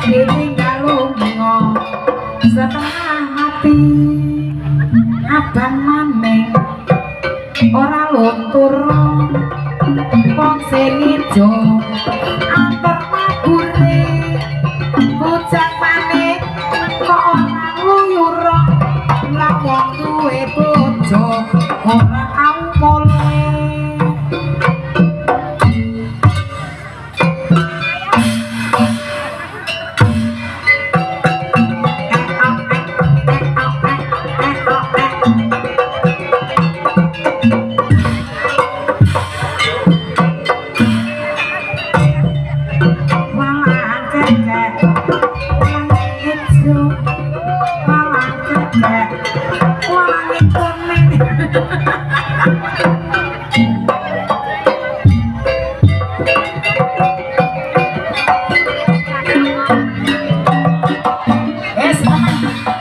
ditinggal lunga setengah mati abang maning ora luntur wong sing ijo antar mabure bocah manik kok ora nguyur lah wong duwe bojo ora tau mulih